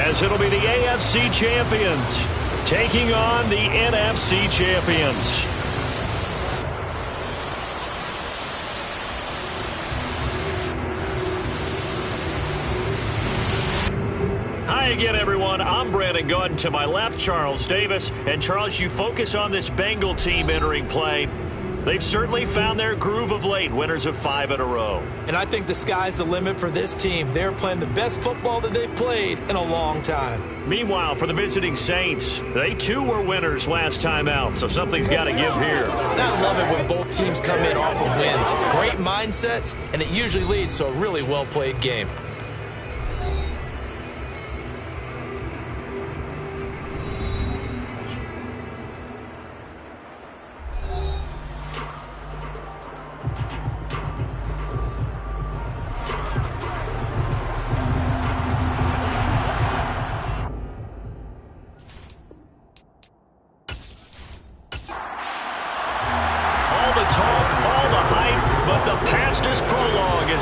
as it'll be the AFC champions taking on the NFC champions. Hi again, everyone. I'm Brandon Gunn. To my left, Charles Davis. And Charles, you focus on this Bengal team entering play. They've certainly found their groove of late, winners of 5 in a row. And I think the sky's the limit for this team. They're playing the best football that they've played in a long time. Meanwhile, for the visiting Saints, they too were winners last time out, so something's got to give here. And I love it when both teams come in off of wins. Great mindsets, and it usually leads to a really well-played game.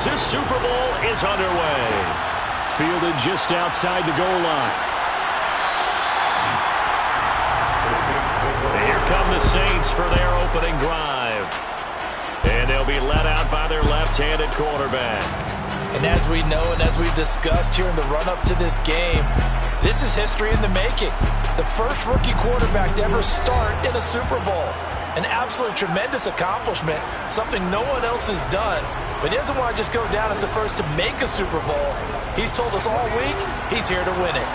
This Super Bowl is underway. Fielded just outside the goal line. Here come the Saints for their opening drive. And they'll be led out by their left-handed quarterback. And as we know and as we've discussed here in the run-up to this game, this is history in the making. The first rookie quarterback to ever start in a Super Bowl. An absolute tremendous accomplishment, something no one else has done. But he doesn't want to just go down as the first to make a Super Bowl. He's told us all week he's here to win it.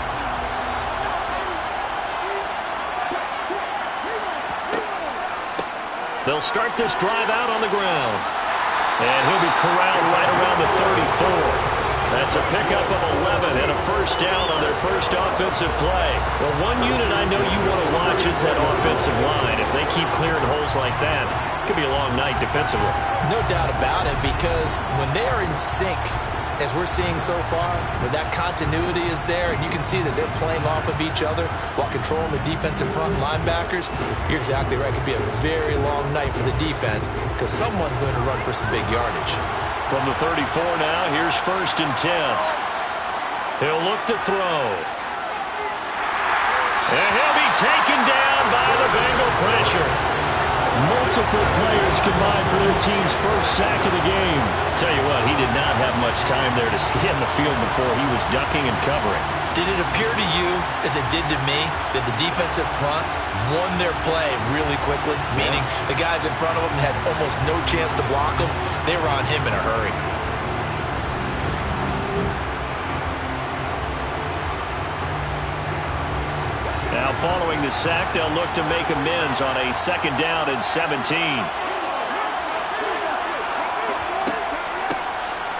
They'll start this drive out on the ground. And he'll be corralled right around the 34. That's a pickup of 11 and a first down on their first offensive play. Well, one unit I know you want to watch is that offensive line. If they keep clearing holes like that, it could be a long night defensively. No doubt about it, because when they are in sync, as we're seeing so far, where that continuity is there, and you can see that they're playing off of each other while controlling the defensive front linebackers, you're exactly right. It could be a very long night for the defense because someone's going to run for some big yardage. From the 34 now, here's 1st and 10. He'll look to throw. And he'll be taken down by the Bengal pressure. Multiple players combined for their team's first sack of the game. Tell you what, he did not have much time there to scan the field before he was ducking and covering. Did it appear to you, as it did to me, that the defensive front won their play really quickly? Meaning the guys in front of them had almost no chance to block him. They were on him in a hurry. Now following the sack, they'll look to make amends on a 2nd down and 17.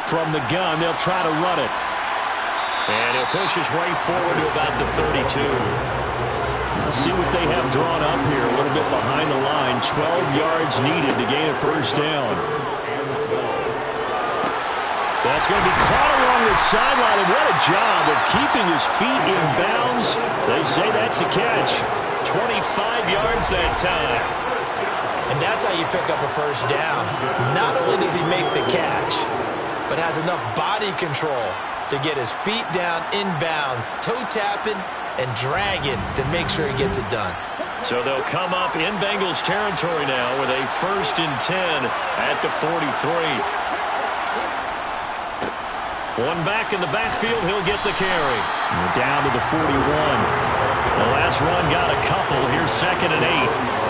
From the gun, they'll try to run it. And he'll push his way forward to about the 32. Let's see what they have drawn up here. A little bit behind the line. 12 yards needed to gain a first down. That's going to be caught along the sideline. And what a job of keeping his feet in bounds. They say that's a catch. 25 yards that time. And that's how you pick up a first down. Not only does he make the catch, but has enough body control to get his feet down in bounds, toe tapping and dragging to make sure he gets it done. So they'll come up in Bengals territory now with a 1st and 10 at the 43. One back in the backfield, he'll get the carry. Down to the 41. The last run got a couple. Here's 2nd and 8.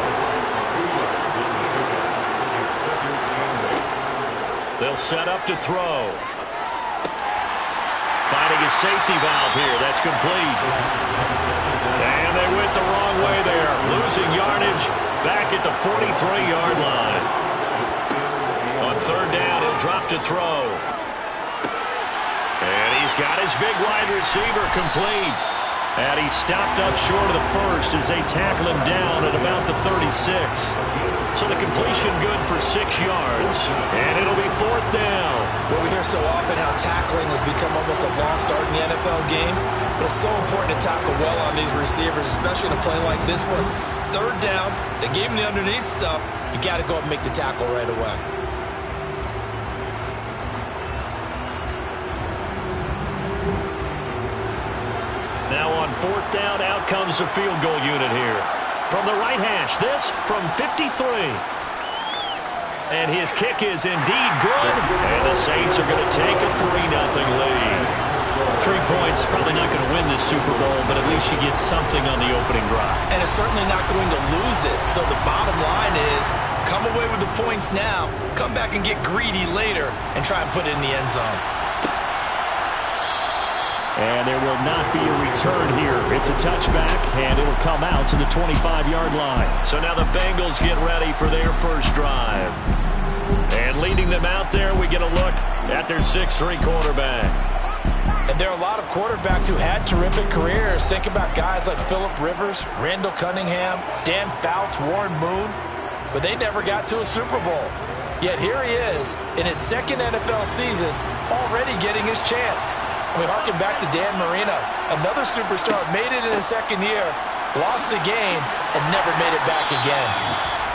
They'll set up to throw. Finding his safety valve here. That's complete. And they went the wrong way there. Losing yardage back at the 43-yard line. On 3rd down, he'll drop to throw. And he's got his big wide receiver complete. And he stopped up short of the first as they tackle him down at about the 36. So the completion good for 6 yards. And it'll be 4th down. Well, we hear so often how tackling has become almost a lost art in the NFL game. But it's so important to tackle well on these receivers, especially in a play like this one. 3rd down, they gave him the underneath stuff. You got to go up and make the tackle right away. on fourth down, out comes the field goal unit here. From the right hash, this from 53. And his kick is indeed good. And the Saints are going to take a 3-0 lead. 3 points, probably not going to win this Super Bowl, but at least you get something on the opening drive. And it's certainly not going to lose it. So the bottom line is, come away with the points now, come back and get greedy later, and try and put it in the end zone. And there will not be a return here. It's a touchback, and it'll come out to the 25-yard line. So now the Bengals get ready for their first drive. And leading them out there, we get a look at their 6'3" quarterback. And there are a lot of quarterbacks who had terrific careers. Think about guys like Phillip Rivers, Randall Cunningham, Dan Fouts, Warren Moon. But they never got to a Super Bowl. Yet here he is in his second NFL season, already getting his chance. We harken back to Dan Marino, another superstar, made it in his second year, lost the game, and never made it back again.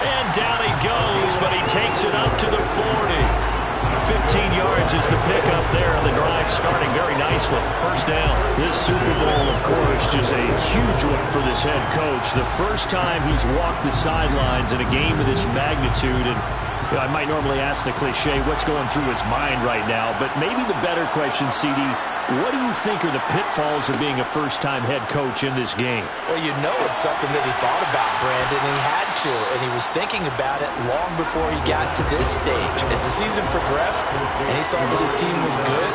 And down he goes, but he takes it up to the 40. 15 yards is the pickup there, and the drive starting very nicely. First down. This Super Bowl, of course, just a huge one for this head coach. The first time he's walked the sidelines in a game of this magnitude, and I might normally ask the cliche, what's going through his mind right now, but maybe the better question, CD, what do you think are the pitfalls of being a first-time head coach in this game? Well, you know it's something that he thought about, Brandon, and he had to, and he was thinking about it long before he got to this stage. As the season progressed and he saw that his team was good,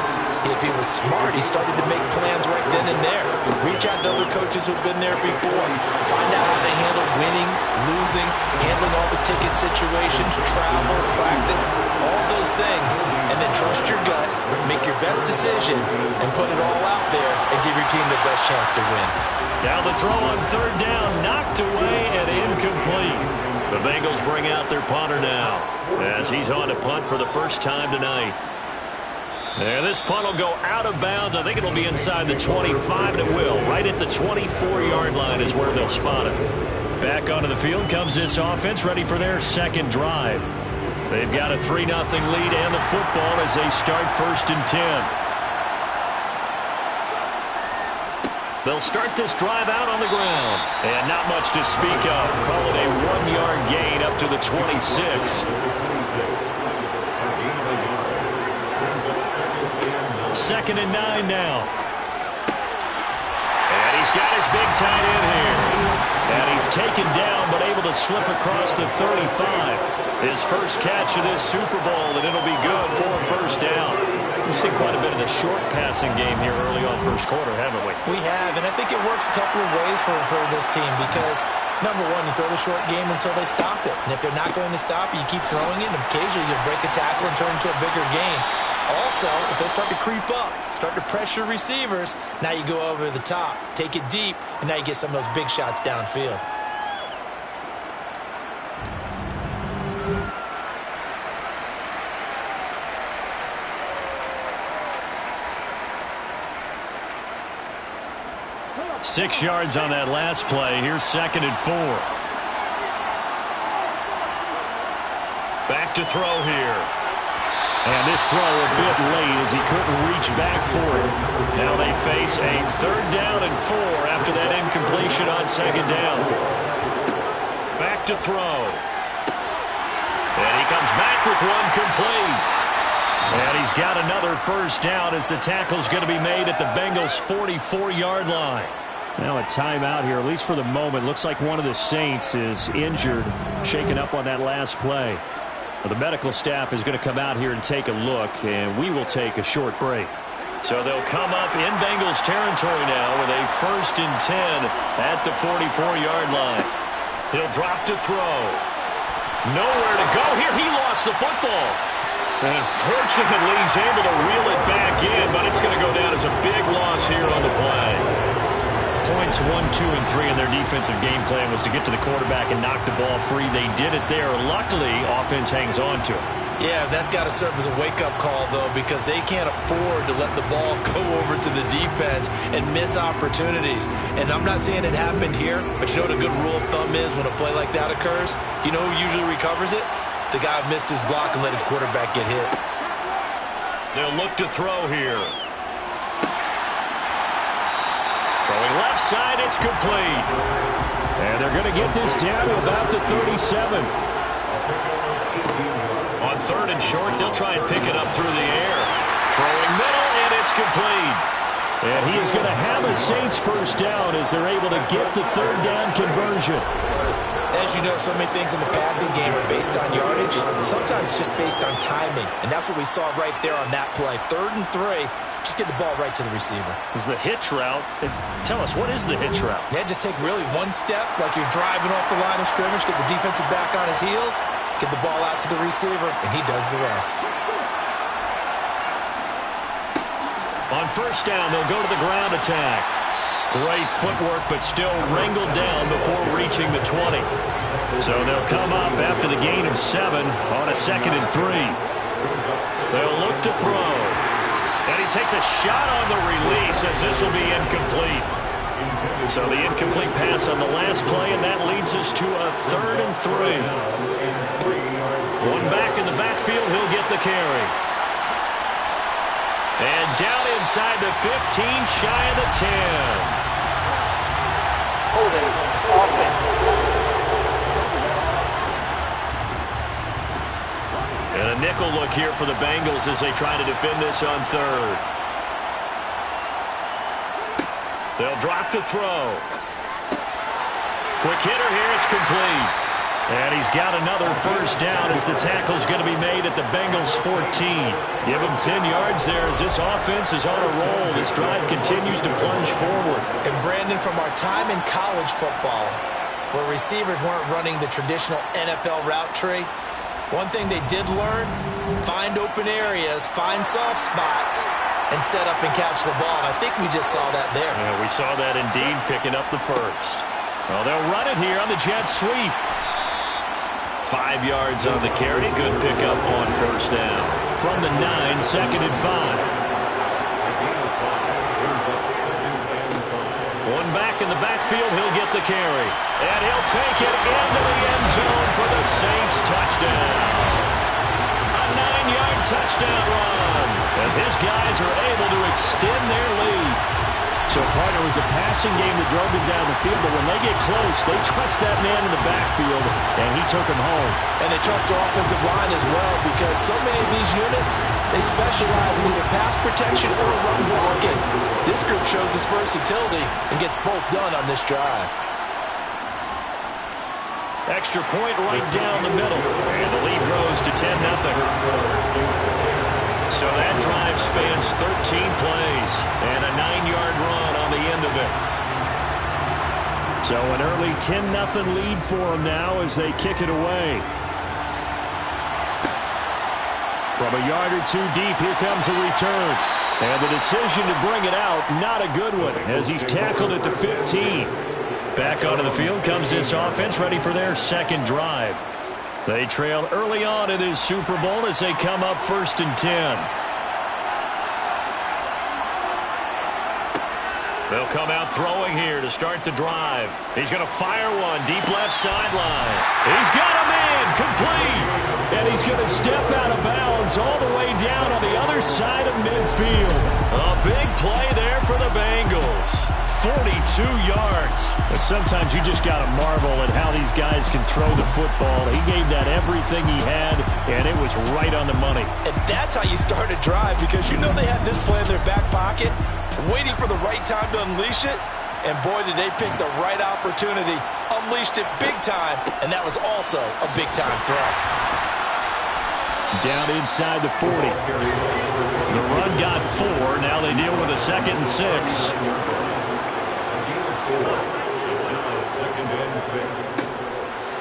if he was smart, he started to make plans right then and there. Reach out to other coaches who've been there before. Find out how they handle winning, losing, handling all the ticket situations, travel, practice, all those things. And then trust your gut, make your best decision, and put it all out there and give your team the best chance to win. Now the throw on third down, knocked away and incomplete. The Bengals bring out their punter now as he's on to punt for the first time tonight. And this punt will go out of bounds. I think it'll be inside the 25, and it will. Right at the 24-yard line is where they'll spot it. Back onto the field comes this offense, ready for their second drive. They've got a 3-0 lead and the football as they start 1st and 10. They'll start this drive out on the ground. And not much to speak of. Call it a 1-yard gain up to the 26. 2nd and 9 now. And he's got his big tight end here. And he's taken down but able to slip across the 35. His first catch of this Super Bowl, and it'll be good for a first down. We've seen quite a bit of the short passing game here early on first quarter, haven't we? We have, and I think it works a couple of ways for this team because, number one, you throw the short game until they stop it. And if they're not going to stop it, you keep throwing it, and occasionally you'll break a tackle and turn it into a bigger game. Also, if they start to creep up, start to pressure receivers, now you go over the top, take it deep, and now you get some of those big shots downfield. Six yards on that last play. Here's 2nd and 4. Back to throw here. And this throw a bit late as he couldn't reach back for it. Now they face a 3rd down and 4 after that incompletion on 2nd down. Back to throw. And he comes back with one complete. And he's got another first down as the tackle's going to be made at the Bengals' 44-yard line. Now a timeout here, at least for the moment. Looks like one of the Saints is injured, shaken up on that last play. Well, the medical staff is going to come out here and take a look, and we will take a short break. So they'll come up in Bengals territory now with a 1st and 10 at the 44-yard line. He'll drop to throw. Nowhere to go here. He lost the football. And fortunately, he's able to reel it back in, but it's going to go down as a big loss here on the play. Points 1, 2, and 3 in their defensive game plan was to get to the quarterback and knock the ball free. They did it there. Luckily, offense hangs on to it. Yeah, that's got to serve as a wake-up call, though, because they can't afford to let the ball go over to the defense and miss opportunities. And I'm not saying it happened here, but you know what a good rule of thumb is when a play like that occurs? You know who usually recovers it? The guy who missed his block and let his quarterback get hit. They'll look to throw here. Throwing left side, it's complete. And they're going to get this down to about the 37. On 3rd and short, they'll try and pick it up through the air. Throwing middle, and it's complete. And he is going to have a Saints first down as they're able to get the 3rd down conversion. As you know, so many things in the passing game are based on yardage. Sometimes it's just based on timing. And that's what we saw right there on that play. 3rd and 3. Just get the ball right to the receiver. Is the hitch route. Tell us, what is the hitch route? Yeah, just take really one step like you're driving off the line of scrimmage, get the defensive back on his heels, get the ball out to the receiver, and he does the rest. On 1st down, they'll go to the ground attack. Great footwork, but still wrangled down before reaching the 20. So they'll come up after the gain of 7 on a 2nd and 3. They'll look to throw. And he takes a shot on the release as this will be incomplete. So the incomplete pass on the last play, and that leads us to a 3rd and 3. One back in the backfield, he'll get the carry. And down inside the 15, shy of the 10. Holding offense. And a nickel look here for the Bengals as they try to defend this on 3rd. They'll drop to throw. Quick hitter here, it's complete. And he's got another first down as the tackle's going to be made at the Bengals 14. Give him 10 yards there as this offense is on a roll. This drive continues to plunge forward. And Brandon, from our time in college football, where receivers weren't running the traditional NFL route tree, one thing they did learn, find open areas, find soft spots, and set up and catch the ball. And I think we just saw that there. Yeah, we saw that indeed, picking up the first. Well, they'll run it here on the jet sweep. 5 yards on the carry. Good pickup on 1st down. From the 9, 2nd and 5. One back in the backfield, he'll get the carry. And he'll take it into the end zone for the Saints touchdown. A 9-yard touchdown run as his guys are able to extend their lead. So, partner, it was a passing game that drove them down the field, but when they get close, they trust that man in the backfield, and he took him home. And they trust their offensive line as well, because so many of these units, they specialize in either pass protection or run blocking. This group shows its versatility and gets both done on this drive. Extra point right down the middle, and the lead grows to 10-0. So that drive spans 13 plays and a 9-yard run on the end of it. So an early 10-0 lead for them now as they kick it away. From a yard or 2 deep, here comes a return. And the decision to bring it out, not a good one, as he's tackled at the 15. Back onto the field comes this offense, ready for their 2nd drive. They trail early on in this Super Bowl as they come up 1st and 10. They'll come out throwing here to start the drive. He's going to fire one deep left sideline. He's got a man complete. And he's going to step out of bounds all the way down on the other side of midfield. A big play there for the Bengals. 42 yards. But sometimes you just got to marvel at how these guys can throw the football. He gave that everything he had, and it was right on the money. And that's how you start a drive, because you know they had this play in their back pocket, waiting for the right time to unleash it. And boy, did they pick the right opportunity. Unleashed it big time, and that was also a big-time throw. Down inside the 40. The run got 4. Now they deal with a 2nd and 6.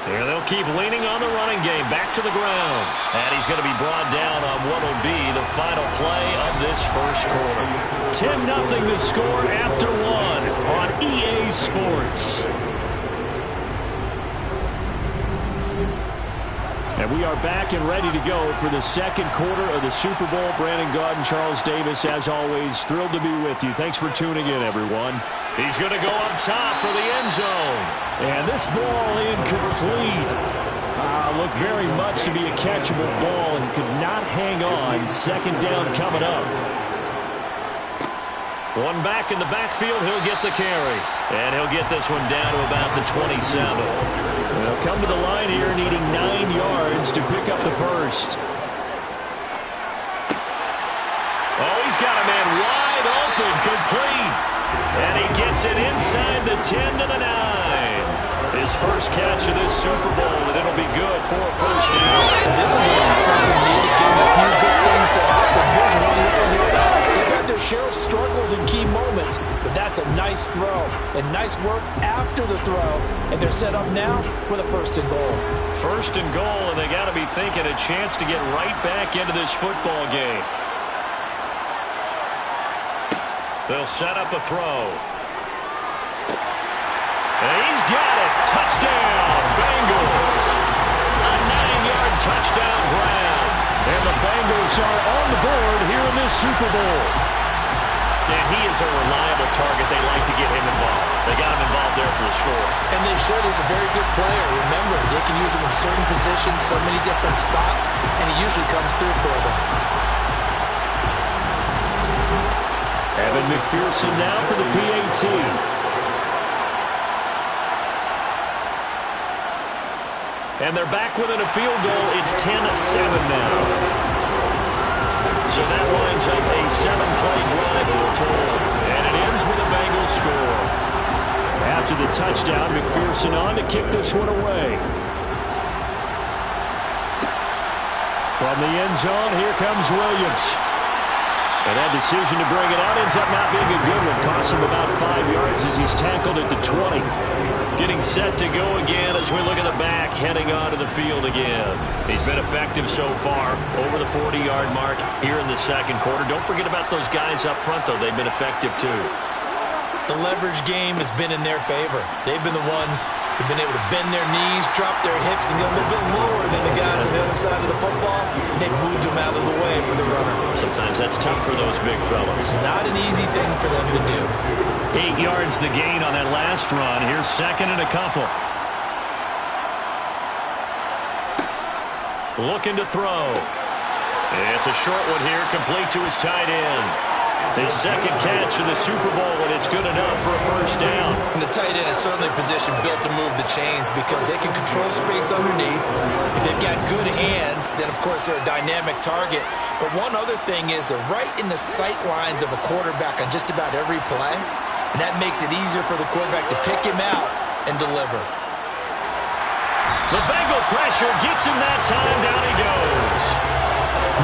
Here they'll keep leaning on the running game. Back to the ground. And he's going to be brought down on what will be the final play of this first quarter. 10-0 the score after 1 on EA Sports. And we are back and ready to go for the 2nd quarter of the Super Bowl. Brandon Gaud and Charles Davis, as always, thrilled to be with you. Thanks for tuning in, everyone. He's going to go up top for the end zone. And this ball incomplete. Looked very much to be a catchable ball and could not hang on. 2nd down coming up. One back in the backfield, he'll get the carry. And he'll get this one down to about the 27. They'll come to the line here needing 9 yards to pick up the first. Oh, he's got a man wide open, complete. And he gets it inside the 10 to the 9. His first catch of this Super Bowl, and it'll be good for a first down. This is an offensive need to give a few good things to happen. Here's one way here. They've had their share of struggles in key moments, but that's a nice throw and nice work after the throw. And they're set up now with a first and goal. First and goal, and they got to be thinking a chance to get right back into this football game. They'll set up a throw. And he's got it. Touchdown, Bengals. A 9-yard touchdown grab. And the Bengals are on the board here in this Super Bowl. And he is a reliable target. They like to get him involved. They got him involved there for the score. And they should. He's a very good player. Remember, they can use him in certain positions, so many different spots, and he usually comes through for them. Evan McPherson now for the PAT. And they're back within a field goal. It's 10-7 now. So that lines up a 7-play drive all told. And it ends with a Bengals score. After the touchdown, McPherson on to kick this one away. From the end zone, here comes Williams. And that decision to bring it out ends up not being a good one. Costs him about 5 yards as he's tackled at the 20. Getting set to go again as we look at the back, heading onto the field again. He's been effective so far, over the 40-yard mark here in the second quarter. Don't forget about those guys up front, though. They've been effective, too. The leverage game has been in their favor. They've been the ones who've been able to bend their knees, drop their hips, and get a little bit lower than the guys on the other side of the football, and they've moved them out of the way for the runner. Sometimes that's tough for those big fellas. Not an easy thing for them to do. 8 yards the gain on that last run. Here's second and a couple. Looking to throw. It's a short one here, complete to his tight end. His second catch of the Super Bowl, and it's good enough for a first down. And the tight end is certainly a position built to move the chains because they can control space underneath. If they've got good hands, then, of course, they're a dynamic target. But one other thing is they're right in the sight lines of a quarterback on just about every play, and that makes it easier for the quarterback to pick him out and deliver. The Bengal pressure gets him that time. Down he goes.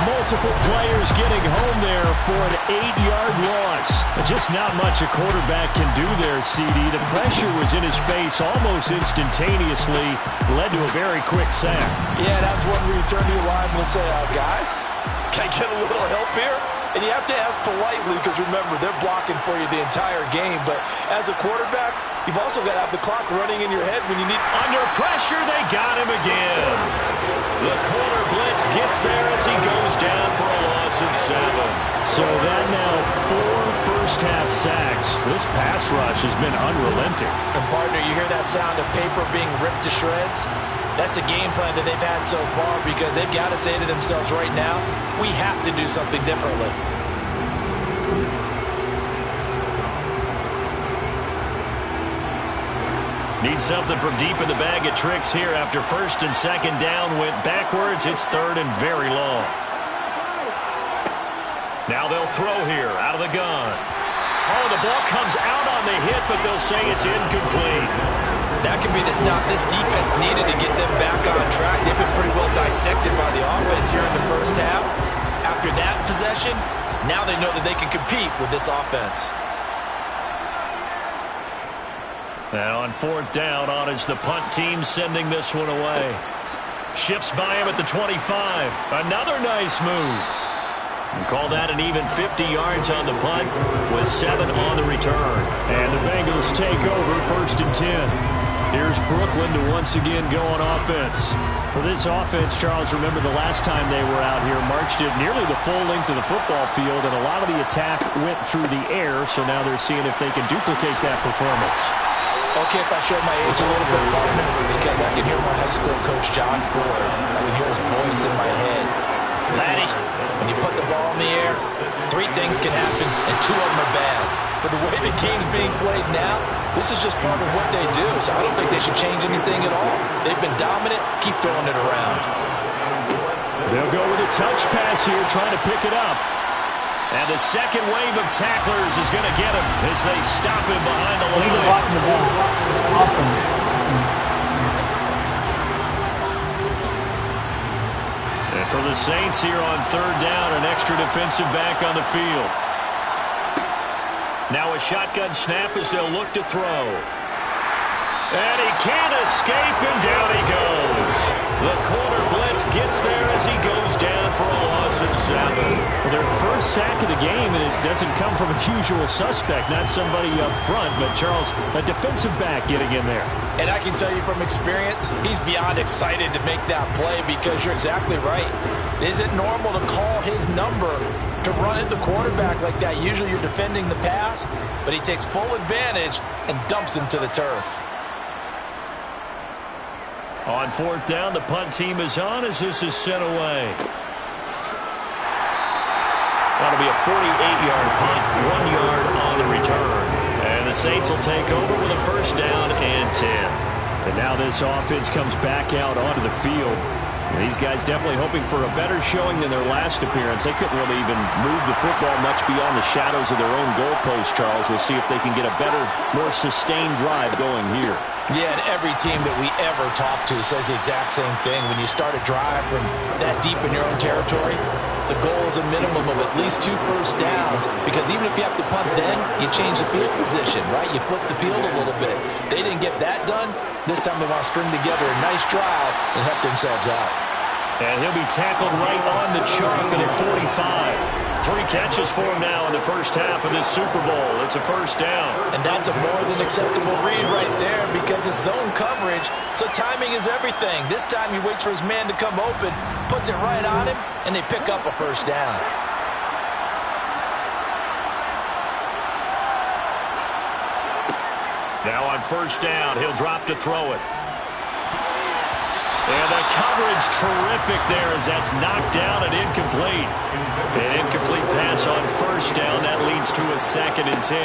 Multiple players getting home there for an 8-yard loss. Just not much a quarterback can do there, CD. The pressure was in his face almost instantaneously, led to a very quick sack. Yeah, that's one where you turn to your lineman and say, guys, can I get a little help here? And you have to ask politely because, remember, they're blocking for you the entire game. But as a quarterback, you've also got to have the clock running in your head when you need... Under pressure, they got him again. The corner blitz gets there as he goes down for a loss of 7. So that now 4 first-half sacks. This pass rush has been unrelenting. And, partner, you hear that sound of paper being ripped to shreds? That's the game plan that they've had so far because they've got to say to themselves right now, we have to do something differently. Need something from deep in the bag of tricks here after first and second down went backwards. It's third and very long. Now they'll throw here out of the gun. Oh, the ball comes out on the hit, but they'll say it's incomplete. That could be the stop this defense needed to get them back on track. They've been pretty well dissected by the offense here in the first half. After that possession, now they know that they can compete with this offense. Now on fourth down, on is the punt team sending this one away. Shifts by him at the 25. Another nice move. And call that an even 50 yards on the punt with 7 on the return. And the Bengals take over first and 10. Here's Brooklyn to once again go on offense. For this offense, Charles, remember the last time they were out here, marched it nearly the full length of the football field, and a lot of the attack went through the air, so now they're seeing if they can duplicate that performance. Okay, if I show my age a little bit, partner, because I can hear my high school coach, John Ford. I can hear his voice in my head. Laddie, when you put the ball in the air, 3 things can happen, and 2 of them are bad. For the way the game's being played now, this is just part of what they do, so I don't think they should change anything at all. They've been dominant. Keep throwing it around. They'll go with a touch pass here, trying to pick it up. And the second wave of tacklers is going to get him as they stop him behind the line. And for the Saints here on third down, an extra defensive back on the field. Now a shotgun snap as they'll look to throw. And he can't escape, and down he goes. The corner blitz gets there as he goes down for a loss of 7. Well, their first sack of the game, and it doesn't come from a usual suspect, not somebody up front, but Charles, a defensive back getting in there. And I can tell you from experience, he's beyond excited to make that play because you're exactly right. Is it normal to call his number to run at the quarterback like that? Usually you're defending the pass, but he takes full advantage and dumps him to the turf. On fourth down, the punt team is on as this is sent away. That'll be a 48-yard punt, 1 yard on the return. And the Saints will take over with a first down and 10. And now this offense comes back out onto the field. And these guys definitely hoping for a better showing than their last appearance. They couldn't really even move the football much beyond the shadows of their own goalpost, Charles. We'll see if they can get a better, more sustained drive going here. Yeah, and every team that we ever talk to says the exact same thing. When you start a drive from that deep in your own territory, the goal is a minimum of at least 2 first downs, because even if you have to punt then, you change the field position, right? You flip the field a little bit. They didn't get that done. This time they want to string together a nice drive and help themselves out. And he'll be tackled right on the chalk of the 45. 3 catches for him now in the first half of this Super Bowl. It's a first down. And that's a more than acceptable read right there because it's zone coverage, so timing is everything. This time he waits for his man to come open, puts it right on him, and they pick up a first down. Now on first down, he'll drop to throw it. And the coverage terrific there as that's knocked down and incomplete. An incomplete pass on first down. That leads to a 2nd and 10.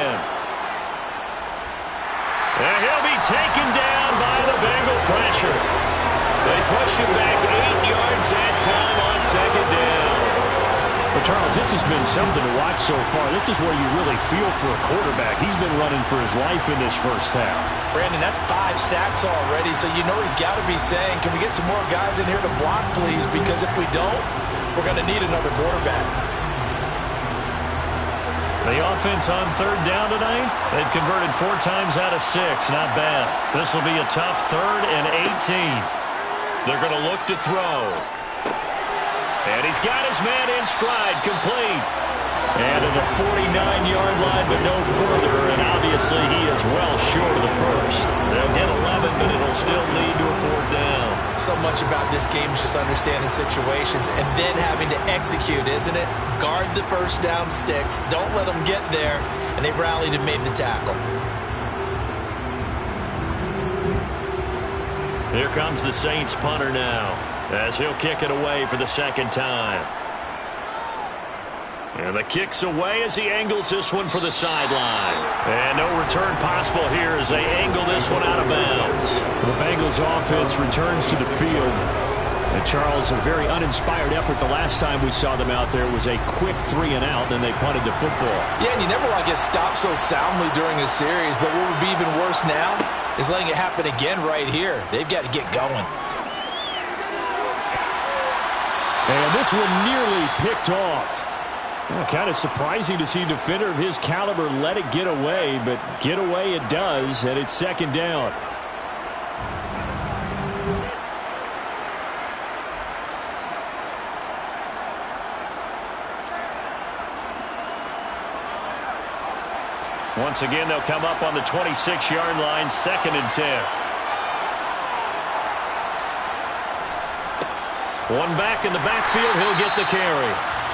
And he'll be taken down by the Bengal pressure. They push him back 8 yards that time on 2nd down. Well, Charles, this has been something to watch so far. This is where you really feel for a quarterback. He's been running for his life in this first half. Brandon, that's 5 sacks already, so you know he's got to be saying, can we get some more guys in here to block, please? Because if we don't, we're going to need another quarterback. The offense on third down tonight, they've converted 4 times out of 6. Not bad. This will be a tough 3rd and 18. They're going to look to throw. And he's got his man in stride, complete. And to the 49-yard line, but no further. And obviously he is well short of the first. They'll get 11, but it'll still lead to a 4th down. So much about this game is just understanding situations and then having to execute, isn't it? Guard the first down sticks. Don't let them get there. And they rallied and made the tackle. Here comes the Saints punter now, as he'll kick it away for the 2nd time. And the kick's away as he angles this one for the sideline. And no return possible here as they angle this one out of bounds. The Bengals offense returns to the field. And Charles, a very uninspired effort the last time we saw them out there was a quick 3 and out, and they punted the football. Yeah, and you never want to get stopped so soundly during a series, but what would be even worse now is letting it happen again right here. They've got to get going. And this one nearly picked off. Well, kind of surprising to see a defender of his caliber let it get away, but get away it does, and it's 2nd down. Once again, they'll come up on the 26-yard line, 2nd and 10. One back in the backfield, he'll get the carry.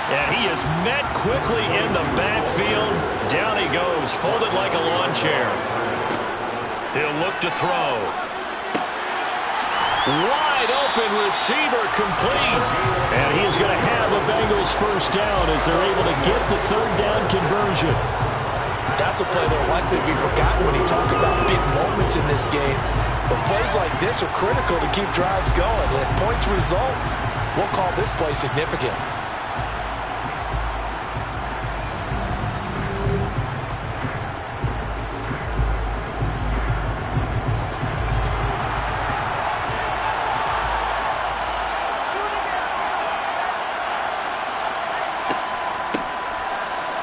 And he is met quickly in the backfield. Down he goes, folded like a lawn chair. He'll look to throw. Wide open receiver, complete. And he is going to have a Bengals first down as they're able to get the 3rd down conversion. That's a play that will likely be forgotten when you talk about big moments in this game. But plays like this are critical to keep drives going. And if points result, we'll call this play significant.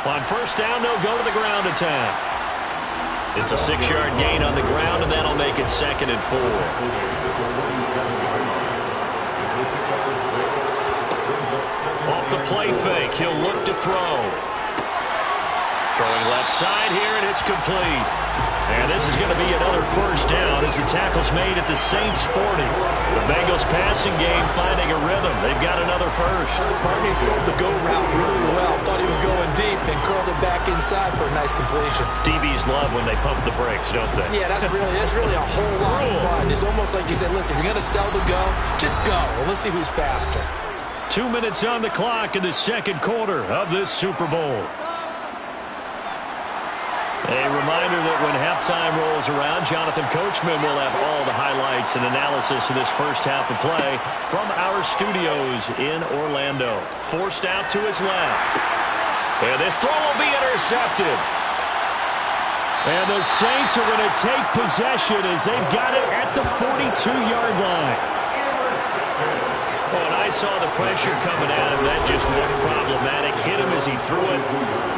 On first down, they'll go to the ground attack. It's a 6-yard gain on the ground, and that'll make it 2nd and 4. Off the play fake, he'll look to throw. Throwing left side here, and it's complete. And this is going to be another first down as the tackle's made at the Saints' 40. The Bengals passing game finding a rhythm. They've got another first. Barney sold the go route really well. Thought he was going deep and curled it back inside for a nice completion. DBs love when they pump the brakes, don't they? Yeah, that's really a whole lot of fun. It's almost like you said, listen, if you're going to sell the go, just go. Well, let's see who's faster. 2 minutes on the clock in the second quarter of this Super Bowl. A reminder that when halftime rolls around, Jonathan Coachman will have all the highlights and analysis of this first half of play from our studios in Orlando. Forced out to his left. And this throw will be intercepted. And the Saints are going to take possession as they've got it at the 42-yard line. Oh, and I saw the pressure coming at him. That just looked problematic. Hit him as he threw it,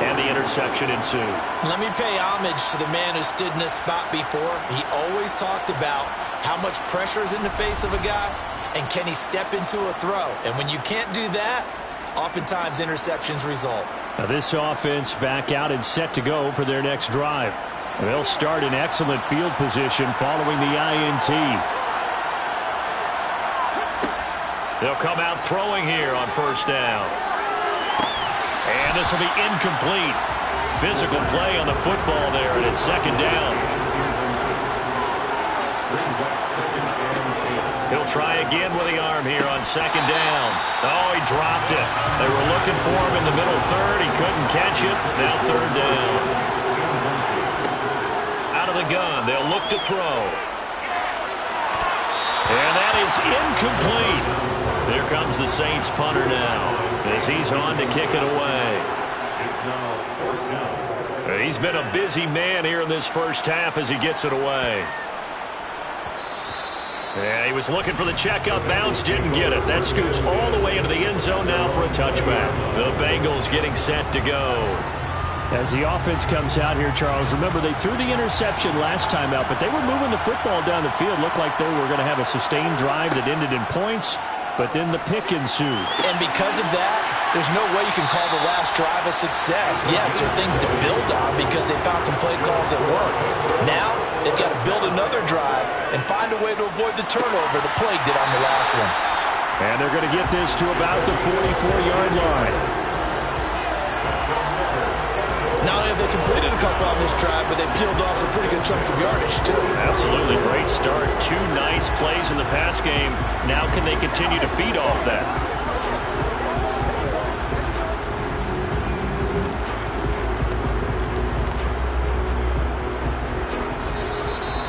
and the interception ensued. Let me pay homage to the man who stood in this spot before. He always talked about how much pressure is in the face of a guy, and can he step into a throw. And when you can't do that, oftentimes interceptions result. Now this offense back out and set to go for their next drive. They'll start in excellent field position following the INT. They'll come out throwing here on first down. And this will be incomplete. Physical play on the football there, and it's 2nd down. He'll try again with the arm here on 2nd down. Oh, he dropped it. They were looking for him in the middle third. He couldn't catch it. Now 3rd down. Out of the gun. They'll look to throw. And that is incomplete. Here comes the Saints punter now as he's on to kick it away. He's been a busy man here in this first half as he gets it away. Yeah, he was looking for the checkup bounce, didn't get it. That scoots all the way into the end zone now for a touchback. The Bengals getting set to go. As the offense comes out here, Charles, remember they threw the interception last time out, but they were moving the football down the field. Looked like they were going to have a sustained drive that ended in points, but then the pick ensued. And because of that, there's no way you can call the last drive a success. Yes, there are things to build on because they found some play calls that work. Now, they've got to build another drive and find a way to avoid the turnover the play did on the last one. And they're going to get this to about the 44-yard line. Not only have they completed a couple on this drive, but they peeled off some pretty good chunks of yardage, too. Absolutely great start. 2 nice plays in the pass game. Now can they continue to feed off that?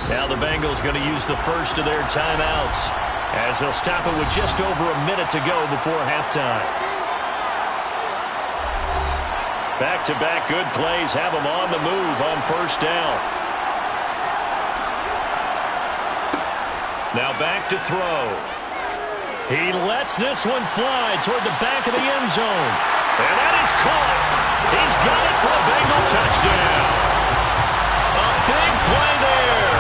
Now the Bengals going to use the first of their timeouts as they'll stop it with just over a minute to go before halftime. Back-to-back good plays have them on the move on first down. Now back to throw. He lets this one fly toward the back of the end zone. And that is caught. He's got it for a Bengal touchdown. A big play there.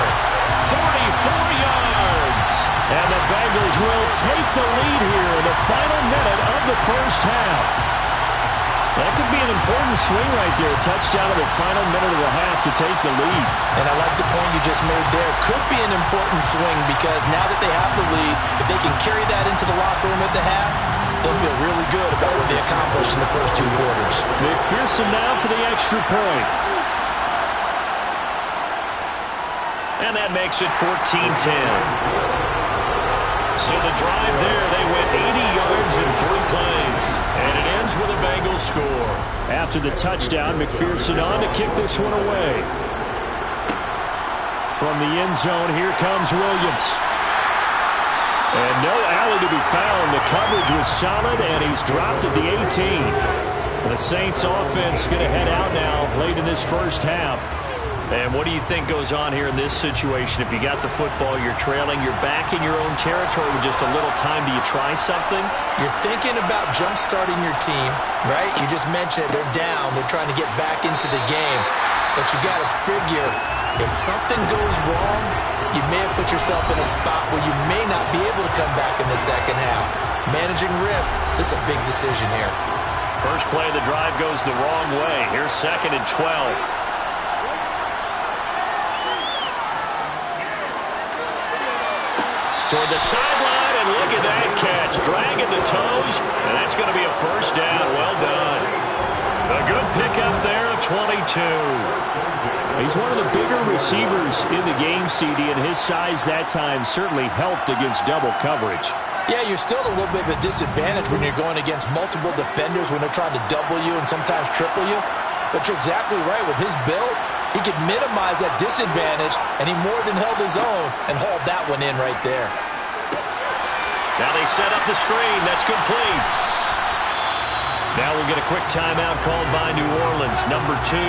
44 yards. And the Bengals will take the lead here in the final minute of the first half. That could be an important swing right there. Touchdown in the final minute of the half to take the lead. And I like the point you just made there. Could be an important swing because now that they have the lead, if they can carry that into the locker room at the half, they'll feel really good about what they accomplished in the first 2 quarters. McPherson now for the extra point. And that makes it 14-10. So the drive there, they went 80 yards in 3 plays. And it ends with a Bengals score. After the touchdown, McPherson on to kick this one away. From the end zone, here comes Williams. And no alley to be found. The coverage was solid, and he's dropped at the 18. The Saints offense going to head out now late in this first half. And what do you think goes on here in this situation? If you got the football, you're trailing, you're back in your own territory with just a little time. Do you try something? You're thinking about jump-starting your team, right? You just mentioned it. They're down. They're trying to get back into the game. But you got to figure, if something goes wrong, you may have put yourself in a spot where you may not be able to come back in the second half. Managing risk, this is a big decision here. First play of the drive goes the wrong way. Here's 2nd and 12. Toward the sideline, and look at that catch. Dragging the toes, and that's going to be a first down. Well done. A good pickup there, 22. He's one of the bigger receivers in the game, CD, and his size that time certainly helped against double coverage. Yeah, you're still a little bit of a disadvantage when you're going against multiple defenders when they're trying to double you and sometimes triple you. But you're exactly right. With his build, he could minimize that disadvantage, and he more than held his own and hauled that one in right there. Now they set up the screen. That's complete. Now we'll get a quick timeout called by New Orleans, number 2,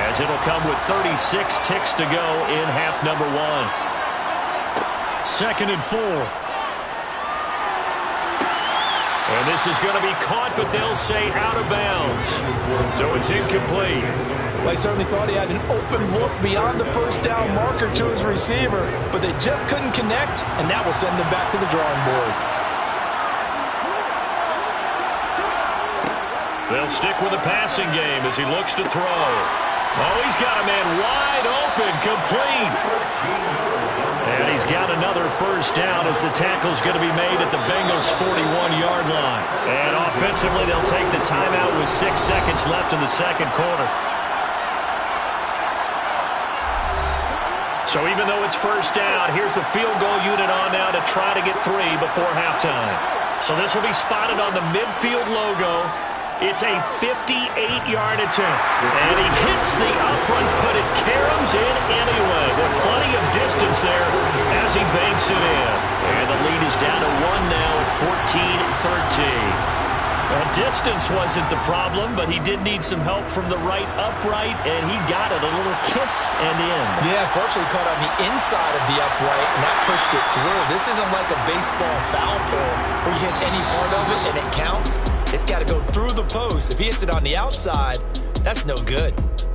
as it'll come with 36 ticks to go in half number 1. 2nd and 4. And this is going to be caught, but they'll say out of bounds. So it's incomplete. Well, he certainly thought he had an open look beyond the first down marker to his receiver, but they just couldn't connect, and that will send them back to the drawing board. They'll stick with the passing game as he looks to throw. Oh, he's got a man wide open, complete. And he's got another first down as the tackle's going to be made at the Bengals' 41-yard line. And offensively, they'll take the timeout with 6 seconds left in the second quarter. So even though it's first down, here's the field goal unit on now to try to get 3 before halftime. So this will be spotted on the midfield logo. It's a 58-yard attempt. And he hits the upright, but it caroms in anyway. With plenty of distance there as he banks it in. And the lead is down to 1 now at 14-13. Distance wasn't the problem, but he did need some help from the right upright, and he got it. A little kiss and in. Yeah, unfortunately caught on the inside of the upright, and that pushed it through. This isn't like a baseball foul pole where you hit any part of it and it counts. It's got to go through the post. If he hits it on the outside, that's no good.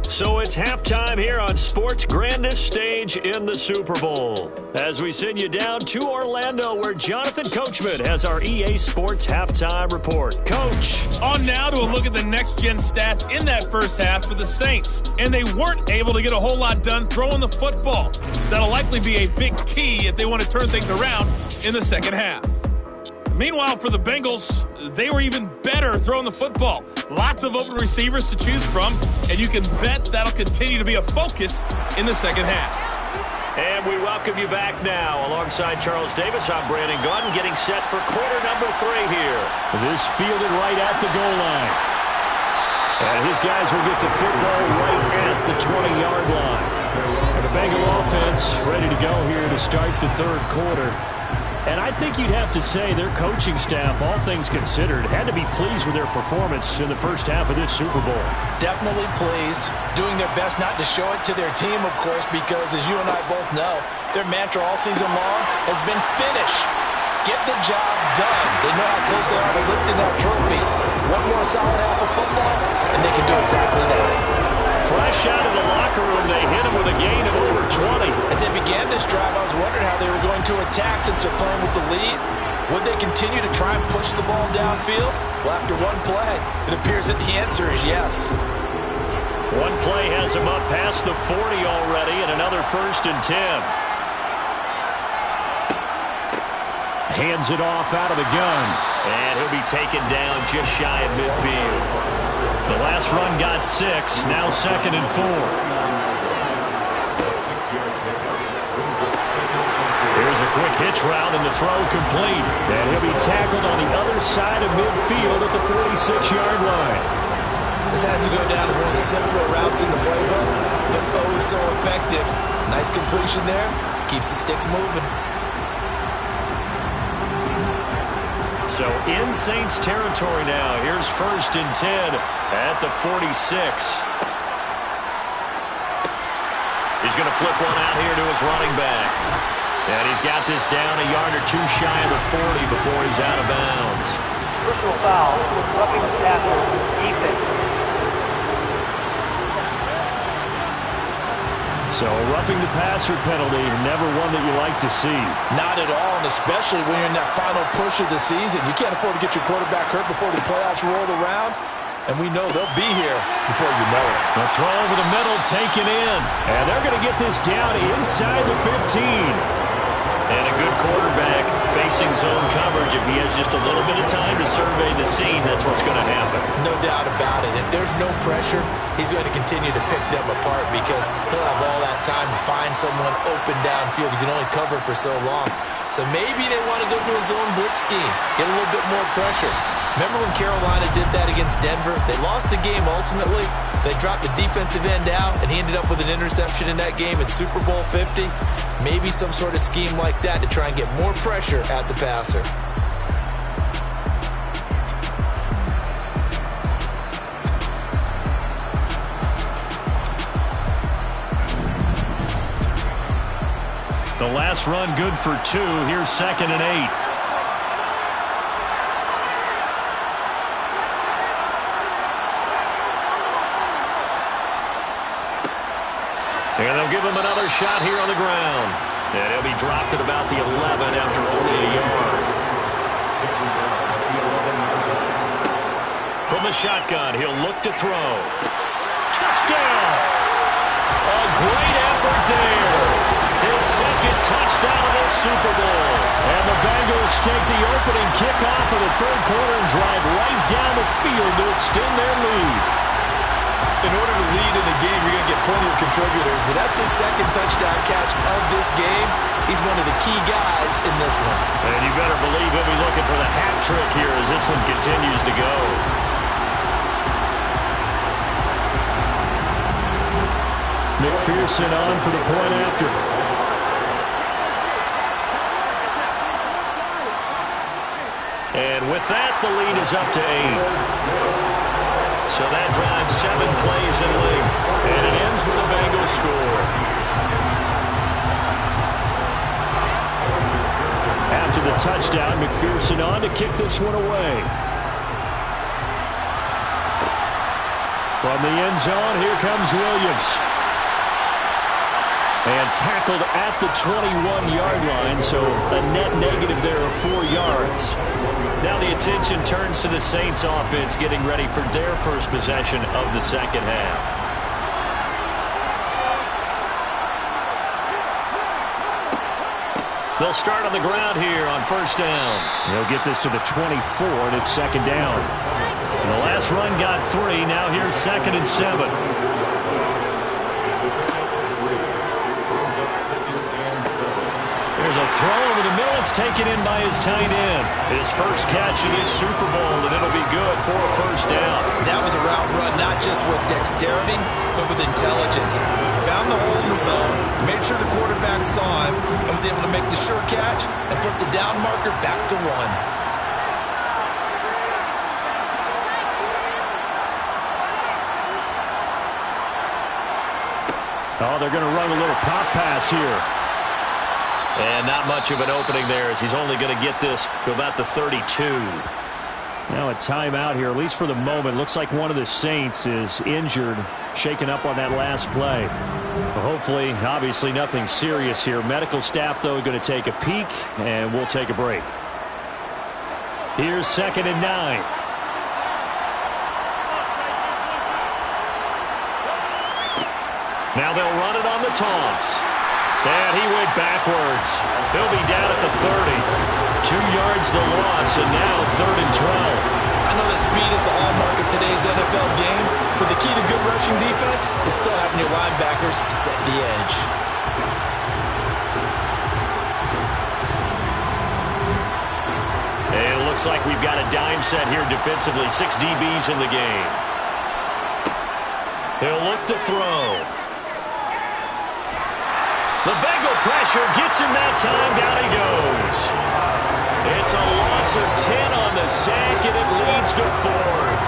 So it's halftime here on sports' grandest stage in the Super Bowl. As we send you down to Orlando, where Jonathan Coachman has our EA Sports halftime report. Coach. On now to a look at the next-gen stats in that first half for the Saints. And they weren't able to get a whole lot done throwing the football. That'll likely be a big key if they want to turn things around in the second half. Meanwhile, for the Bengals, they were even better throwing the football. Lots of open receivers to choose from, and you can bet that'll continue to be a focus in the second half. And we welcome you back now. Alongside Charles Davis, I'm Brandon Gaudin, getting set for quarter number 3 here. This fielded right at the goal line. And his guys will get the football right at the 20-yard line. The Bengal offense ready to go here to start the third quarter. And I think you'd have to say their coaching staff, all things considered, had to be pleased with their performance in the first half of this Super Bowl. Definitely pleased, doing their best not to show it to their team, of course, because as you and I both know, their mantra all season long has been finish. Get the job done. They know how close they are to lifting that trophy. One more solid half of football, and they can do exactly that. Fresh out of the locker room, they hit him with a gain of over 20. As they began this drive, I was wondering how they were going to attack since they're playing with the lead. Would they continue to try and push the ball downfield? Well, after one play, it appears that the answer is yes. One play has him up past the 40 already, and another 1st and 10. Hands it off out of the gun. And he'll be taken down just shy of midfield. The last run got 6, now 2nd and 4. Here's a quick Pitch route and the throw complete. And he'll be tackled on the other side of midfield at the 46-yard line. This has to go down as one of the simpler routes in the playbook, but oh so effective. Nice completion there. Keeps the sticks moving. So in Saints territory now. Here's 1st and 10 at the 46. He's going to flip one out here to his running back. And he's got this down a yard or two shy of the 40 before he's out of bounds. Personal foul, roughing the passer, defense. So roughing the passer penalty, never one that you like to see. Not at all, and especially when you're in that final push of the season. You can't afford to get your quarterback hurt before the playoffs roll around. And we know they'll be here before you know it. The throw over the middle, taken in. And they're going to get this down inside the 15. And a good quarterback facing zone coverage. If he has just a little bit of time to survey the scene, that's what's going to happen. No doubt about it. If there's no pressure, he's going to continue to pick them apart because he'll have all that time to find someone open downfield. You can only cover for so long. So maybe they want to go to a zone blitz scheme, get a little bit more pressure. Remember when Carolina did that against Denver? They lost the game ultimately. They dropped the defensive end out, and he ended up with an interception in that game in Super Bowl 50. Maybe some sort of scheme like that to try and get more pressure at the passer. The last run good for 2. Here's 2nd and 8. And they'll give him another shot here on the ground. And he'll be dropped at about the 11 after only a yard. From the shotgun, he'll look to throw. Touchdown! A great effort there. His 2nd touchdown of this Super Bowl. And the Bengals take the opening kickoff of the 3rd quarter and drive right down the field to extend their lead. In order to lead in a game, you're going to get plenty of contributors, but that's his 2nd touchdown catch of this game. He's one of the key guys in this one. And you better believe he'll be looking for the hat trick here as this one continues to go. McPherson on for the point after. And with that, the lead is up to 8. So that drives 7 plays in length. And it ends with a Bengals score. After the touchdown, McPherson on to kick this one away. From the end zone, here comes Williams. And tackled at the 21-yard line, so a net negative there of 4 yards. Now the attention turns to the Saints offense getting ready for their first possession of the 2nd half. They'll start on the ground here on 1st down. They'll get this to the 24, and it's 2nd down. And the last run got 3. Now here's 2nd and 7. There's a throw over the middle. It's taken in by his tight end. His first catch of this Super Bowl, and it'll be good for a 1st down. That was a route run not just with dexterity, but with intelligence. Found the hole in the zone, made sure the quarterback saw him, and was able to make the sure catch and flip the down marker back to 1. Oh, they're going to run a little pop pass here. And not much of an opening there as he's only going to get this to about the 32. Now a timeout here, at least for the moment. Looks like one of the Saints is injured, shaken up on that last play. Well, hopefully, obviously nothing serious here. Medical staff, though, going to take a peek, and we'll take a break. Here's 2nd and 9. Now they'll run it on the toss. And he went backwards. He'll be down at the 30. 2 yards the loss, and now 3rd and 12. I know that speed is the hallmark of today's NFL game, but the key to good rushing defense is still having your linebackers set the edge. looks like we've got a dime set here defensively. 6 DBs in the game. He'll look to throw. The Bengal pressure gets him that time. Down he goes. It's a loss of 10 on the sack, and it leads to 4th.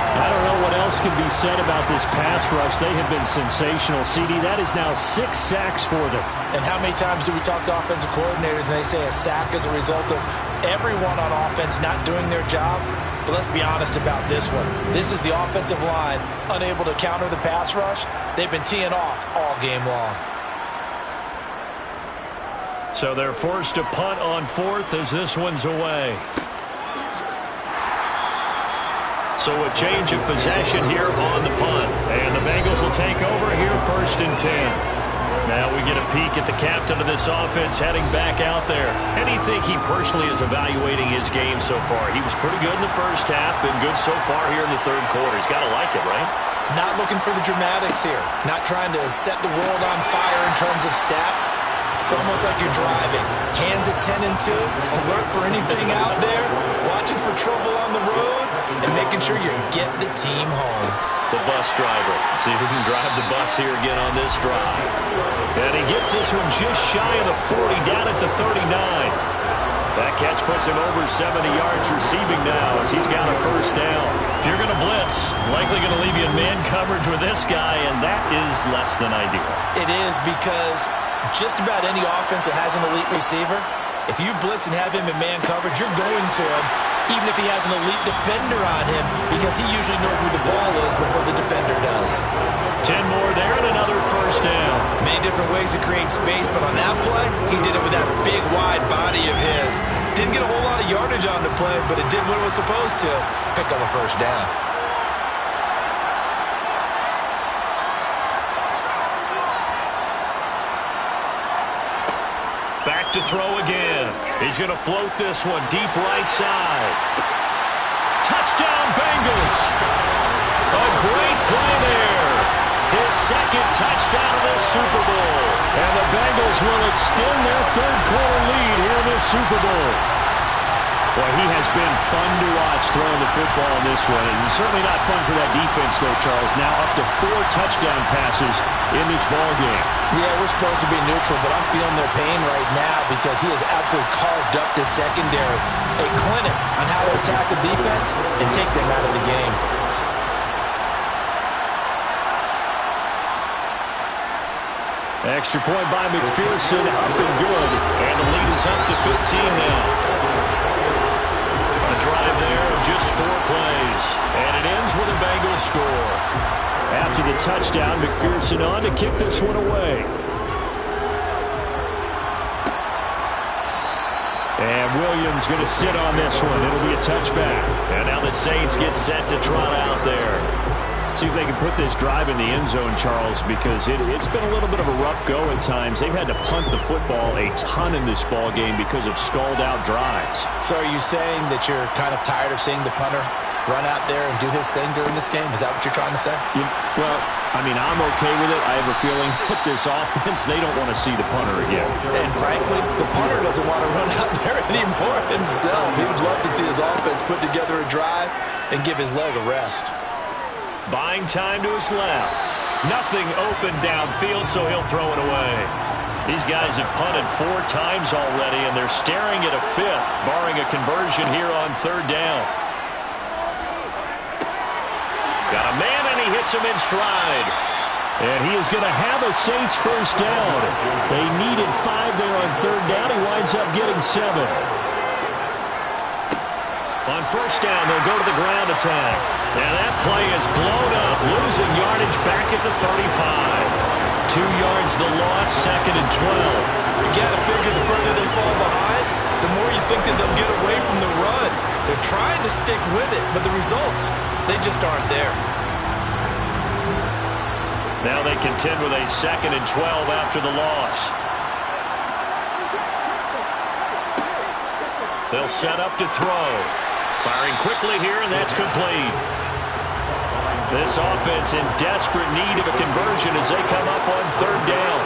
I don't know what else can be said about this pass rush. They have been sensational, CD. That is now 6 sacks for them. And how many times do we talk to offensive coordinators and they say a sack is a result of everyone on offense not doing their job? But let's be honest about this one. This is the offensive line unable to counter the pass rush. They've been teeing off all game long. So they're forced to punt on 4th as this one's away. So a change of possession here on the punt. And the Bengals will take over here 1st and 10. Now we get a peek at the captain of this offense heading back out there. And you think he personally is evaluating his game so far? He was pretty good in the first half, been good so far here in the 3rd quarter. He's got to like it, right? Not looking for the dramatics here. Not trying to set the world on fire in terms of stats. It's almost like you're driving. Hands at 10 and 2, alert for anything out there, watching for trouble on the road, and making sure you get the team home. The bus driver. See if he can drive the bus here again on this drive. And he gets this one just shy of the 40, down at the 39. That catch puts him over 70 yards receiving now as he's got a 1st down. If you're going to blitz, likely going to leave you in man coverage with this guy, and that is less than ideal. It is, because just about any offense that has an elite receiver, if you blitz and have him in man coverage, you're going to him, even if he has an elite defender on him, because he usually knows where the ball is before the defender does. 10 more there and another 1st down. Many different ways to create space, but on that play, he did it with that big, wide body of his. Didn't get a whole lot of yardage on the play, but it did what it was supposed to. Pick up a 1st down. Back to throw again. He's going to float this one deep right side. Touchdown, Bengals. A great play there. His 2nd touchdown of this Super Bowl. And the Bengals will extend their 3rd quarter lead here in this Super Bowl. Well, he has been fun to watch throwing the football in this one. And certainly not fun for that defense, though, Charles. Now up to 4 touchdown passes in this ball game. Yeah, we're supposed to be neutral, but I'm feeling their pain right now because he has absolutely carved up this secondary. A clinic on how to attack the defense and take them out of the game. Extra point by McPherson, up and good. And the lead is up to 15 now. A drive there of just 4 plays. And it ends with a Bengals score. After the touchdown, McPherson on to kick this one away. And Williams going to sit on this one. It'll be a touchback. And now the Saints get set to trot out there. See if they can put this drive in the end zone, Charles, because it's been a little bit of a rough go at times. They've had to punt the football a ton in this ball game because of stalled-out drives. So are you saying that you're kind of tired of seeing the punter run out there and do his thing during this game? Is that what you're trying to say? Well, I mean, I'm okay with it. I have a feeling that this offense, they don't want to see the punter again. And frankly, the punter doesn't want to run out there anymore himself. He would love to see his offense put together a drive and give his leg a rest. Buying time to his left. Nothing open downfield, so he'll throw it away. These guys have punted 4 times already, and they're staring at a 5th, barring a conversion here on 3rd down. Got a man, and he hits him in stride. And he is going to have a Saints 1st down. They needed 5 there on 3rd down. He winds up getting 7. On 1st down, they'll go to the ground attack. And that play is blown up, losing yardage back at the 35. 2 yards the loss, 2nd and 12. You got to figure the further they fall behind, the more you think that they'll get away from the run. They're trying to stick with it, but the results, they just aren't there. Now they contend with a 2nd and 12 after the loss. They'll set up to throw. Firing quickly here, and that's complete. This offense in desperate need of a conversion as they come up on 3rd down.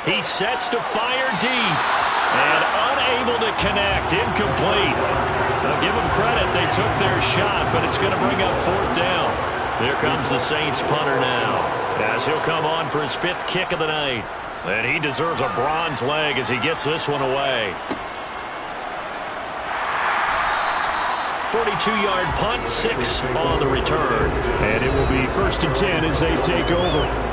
He sets to fire deep. And unable to connect. Incomplete. I'll give them credit. They took their shot, but it's going to bring up fourth down. Here comes the Saints punter now, as he'll come on for his 5th kick of the night. And he deserves a bronze leg as he gets this one away. 42-yard punt, 6 on the return. And it will be 1st and 10 as they take over.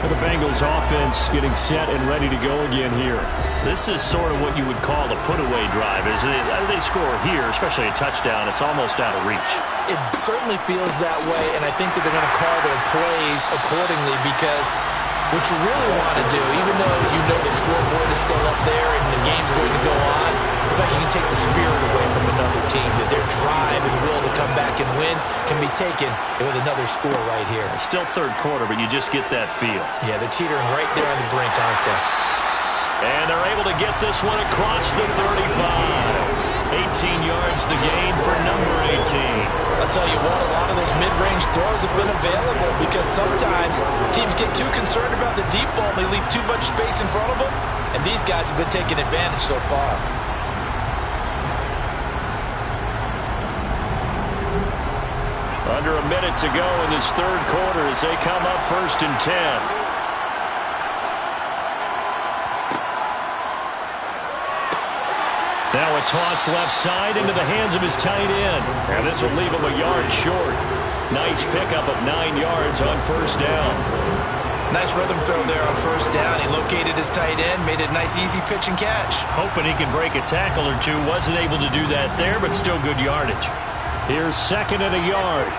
The Bengals offense getting set and ready to go again here. This is sort of what you would call a put-away drive. They score here, especially a touchdown. It's almost out of reach. It certainly feels that way, and I think that they're going to call their plays accordingly, because what you really want to do, even though you know the scoreboard is still up there and the game's going to go on, the fact you can take the spirit away from another team, that their drive and will to come back and win can be taken with another score right here. It's still third quarter, but you just get that feel. Yeah, they're teetering right there on the brink, aren't they? And they're able to get this one across the 35. 18 yards the gain for number 18. I'll tell you what, a lot of those mid-range throws have been available, because sometimes teams get too concerned about the deep ball and they leave too much space in front of them, and these guys have been taking advantage so far. Under a minute to go in this third quarter as they come up 1st and 10. Now a toss left side into the hands of his tight end. And this will leave him a yard short. Nice pickup of 9 yards on 1st down. Nice rhythm throw there on 1st down. He located his tight end, made it a nice easy pitch and catch. Hoping he can break a tackle or two. Wasn't able to do that there, but still good yardage. Here's 2nd and a yard.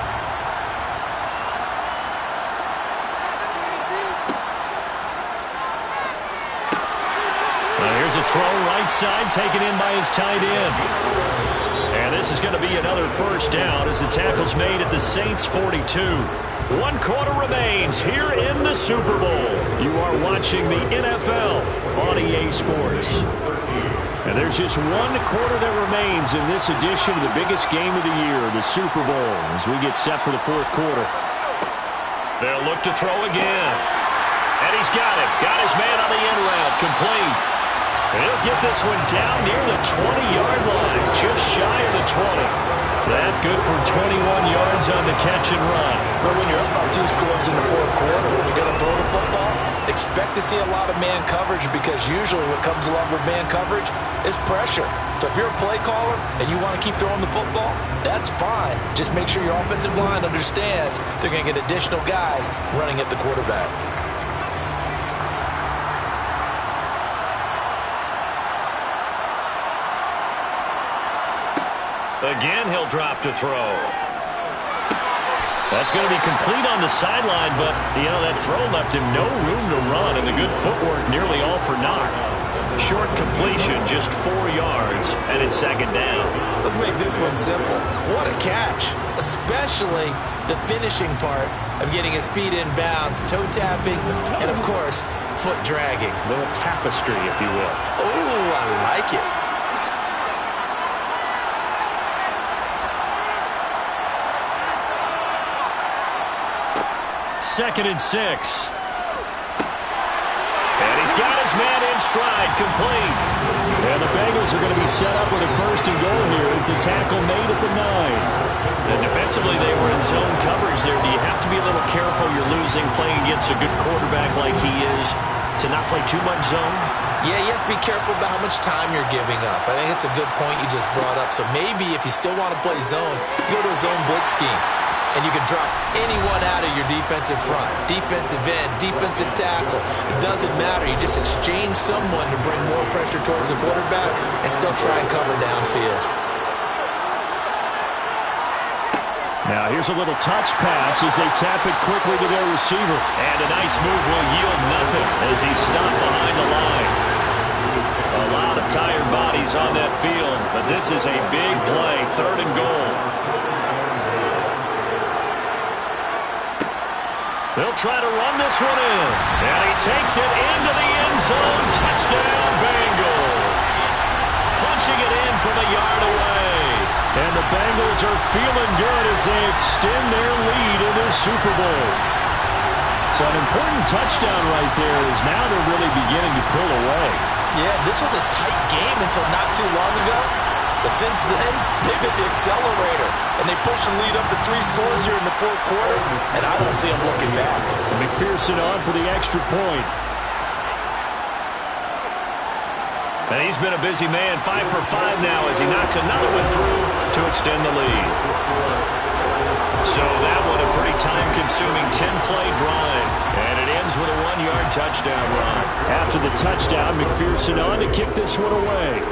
Here's a throw right side, taken in by his tight end. And this is going to be another 1st down as the tackle's made at the Saints 42. 1 quarter remains here in the Super Bowl. You are watching the NFL on EA Sports. And there's just 1 quarter that remains in this edition of the biggest game of the year, the Super Bowl, as we get set for the 4th quarter. They'll look to throw again. And he's got it. Got his man on the end route. Complete. And he'll get this one down near the 20-yard line, just shy of the 20. That good for 21 yards on the catch and run. But when you're up by 2 scores in the 4th quarter, when you're going to throw the football, expect to see a lot of man coverage, because usually what comes along with man coverage is pressure. So if you're a play caller and you want to keep throwing the football, that's fine. Just make sure your offensive line understands they're going to get additional guys running at the quarterback. Again, he'll drop to throw. That's going to be complete on the sideline, but, you know, that throw left him no room to run, and the good footwork nearly all for naught. Short completion, just 4 yards, and it's 2nd down. Let's make this one simple. What a catch, especially the finishing part of getting his feet in bounds, toe tapping, and, of course, foot dragging. A little tapestry, if you will. Oh, I like it. 2nd and 6. And he's got his man in stride, complete. And the Bengals are going to be set up with a 1st and goal here as the tackle made at the 9. And defensively, they were in zone coverage there. Do you have to be a little careful? You're losing, playing against a good quarterback like he is, to not play too much zone? Yeah, you have to be careful about how much time you're giving up. I think it's a good point you just brought up. So maybe if you still want to play zone, you go to a zone blitz scheme. And you can drop anyone out of your defensive front. Defensive end, defensive tackle. It doesn't matter. You just exchange someone to bring more pressure towards the quarterback and still try and cover downfield. Now here's a little touch pass as they tap it quickly to their receiver. And a nice move will yield nothing as he's stopped behind the line. A lot of tired bodies on that field, but this is a big play. 3rd and goal. They'll try to run this one in. And he takes it into the end zone. Touchdown, Bengals. Punching it in from a yard away. And the Bengals are feeling good as they extend their lead in this Super Bowl. So an important touchdown right there is now they're really beginning to pull away. Yeah, this was a tight game until not too long ago. But since then, they've hit the accelerator. And they pushed the lead up to 3 scores here in the fourth quarter. And I don't see them looking back. McPherson on for the extra point. And he's been a busy man, 5 for 5 now as he knocks another one through to extend the lead. So that one a pretty time-consuming 10-play drive. And it ends with a 1-yard touchdown run. After the touchdown, McPherson on to kick this one away.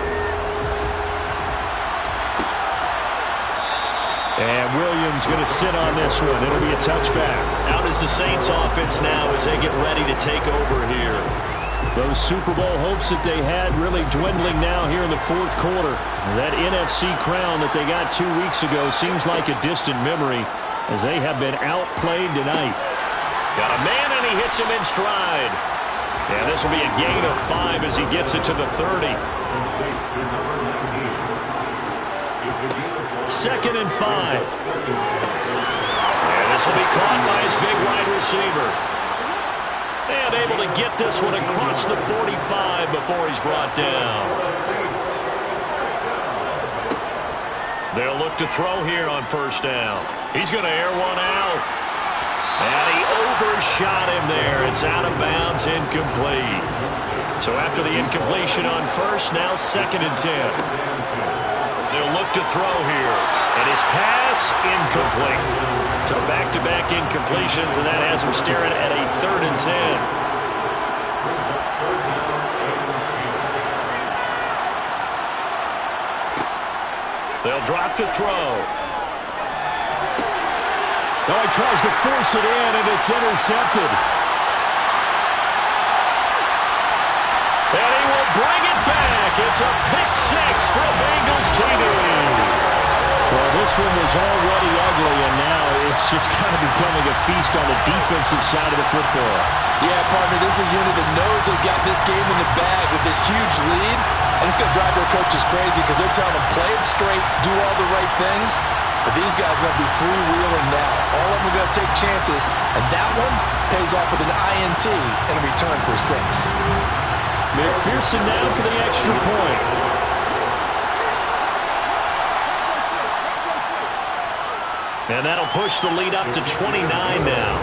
And Williams going to sit on this one. It'll be a touchback. Out is the Saints offense now as they get ready to take over here. Those Super Bowl hopes that they had really dwindling now here in the fourth quarter. That NFC crown that they got 2 weeks ago seems like a distant memory as they have been outplayed tonight. Got a man and he hits him in stride. And this will be a gain of 5 as he gets it to the 30. 2nd and 5. And this will be caught by his big wide receiver. And able to get this one across the 45 before he's brought down. They'll look to throw here on first down. He's going to air one out. And he overshot him there. It's out of bounds, incomplete. So after the incompletion on first, now 2nd and 10. They'll look to throw here. And his pass, incomplete. So back-to-back incompletions, and that has him staring at a 3rd and 10. They'll drop to throw. Oh, he tries to force it in, and it's intercepted. And he will bring it back. It's a pick 6 for Bengals TV. Well, this one was already ugly, and now it's just kind of becoming a feast on the defensive side of the football. Yeah, partner, this is a unit that knows they've got this game in the bag with this huge lead, and it's going to drive their coaches crazy because they're telling them play it straight, do all the right things, but these guys are going to be freewheeling now. All of them are going to take chances, and that one pays off with an INT and a return for 6. McPherson now for the extra point. And that'll push the lead up to 29 now.